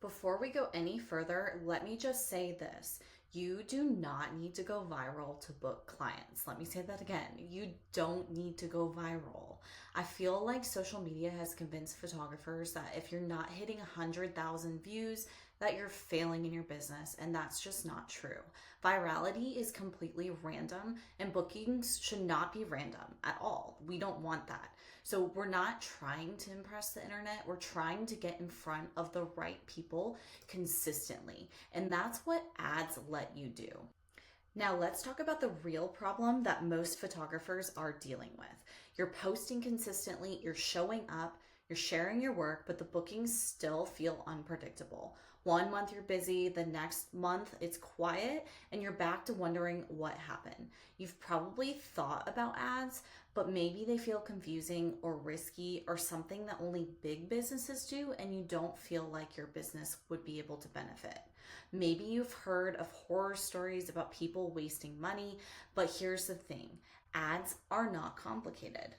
Before we go any further, let me just say this. You do not need to go viral to book clients. Let me say that again. You don't need to go viral. I feel like social media has convinced photographers that if you're not hitting 100,000 views, that you're failing in your business, and that's just not true. Virality is completely random, and bookings should not be random at all. We don't want that. So we're not trying to impress the internet. We're trying to get in front of the right people consistently, and that's what ads let you do. Now let's talk about the real problem that most photographers are dealing with. You're posting consistently, you're showing up, you're sharing your work, but the bookings still feel unpredictable. One month you're busy, the next month it's quiet, and you're back to wondering what happened. You've probably thought about ads, but maybe they feel confusing or risky or something that only big businesses do, and you don't feel like your business would be able to benefit. Maybe you've heard of horror stories about people wasting money, but here's the thing, ads are not complicated.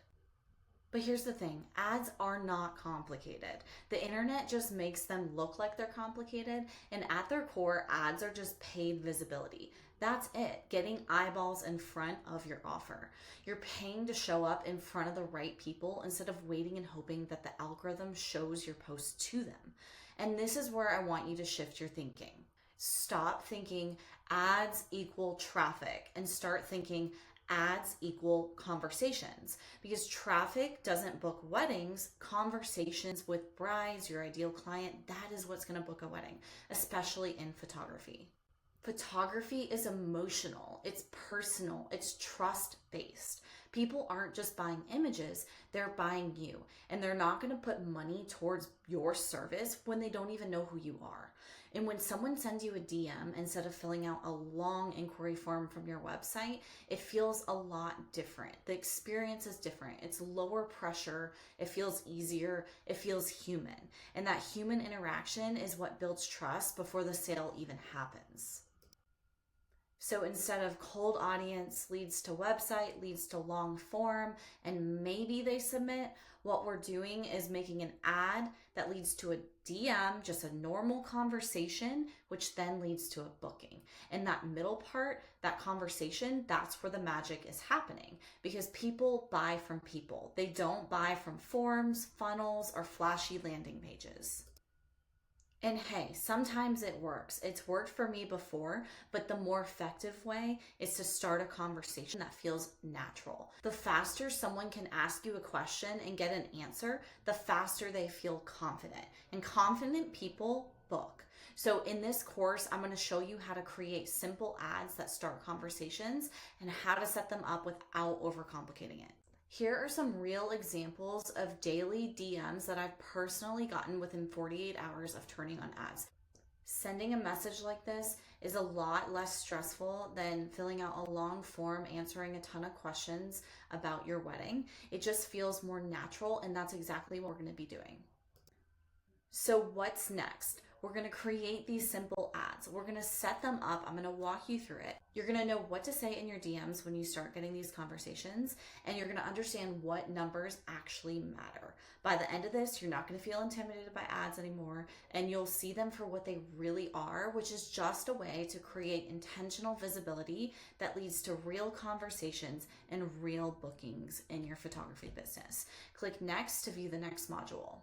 Ads are not complicated. The internet just makes them look like they're complicated, and at their core, ads are just paid visibility. That's it, getting eyeballs in front of your offer. You're paying to show up in front of the right people instead of waiting and hoping that the algorithm shows your post to them. And this is where I want you to shift your thinking. Stop thinking ads equal traffic and start thinking ads equal conversations, because traffic doesn't book weddings. Conversations with brides, your ideal client, that is what's going to book a wedding, especially in photography. Photography is emotional, it's personal, it's trust based. People aren't just buying images, they're buying you. And they're not going to put money towards your service when they don't even know who you are. And when someone sends you a DM instead of filling out a long inquiry form from your website, it feels a lot different. The experience is different. It's lower pressure, it feels easier, it feels human. And that human interaction is what builds trust before the sale even happens. So instead of cold audience leads to website, leads to long form, and maybe they submit, what we're doing is making an ad that leads to a DM, just a normal conversation, which then leads to a booking. And that middle part, that conversation, that's where the magic is happening, because people buy from people. They don't buy from forms, funnels, or flashy landing pages. And hey, sometimes it works. It's worked for me before, but the more effective way is to start a conversation that feels natural. The faster someone can ask you a question and get an answer, the faster they feel confident. And confident people book. So in this course, I'm going to show you how to create simple ads that start conversations and how to set them up without overcomplicating it. Here are some real examples of daily DMs that I've personally gotten within 48 hours of turning on ads. Sending a message like this is a lot less stressful than filling out a long form answering a ton of questions about your wedding. It just feels more natural, and that's exactly what we're going to be doing. So what's next? We're going to create these simple ads. We're going to set them up. I'm going to walk you through it. You're going to know what to say in your DMs when you start getting these conversations, and you're going to understand what numbers actually matter. By the end of this, you're not going to feel intimidated by ads anymore, and you'll see them for what they really are, which is just a way to create intentional visibility that leads to real conversations and real bookings in your photography business. Click next to view the next module.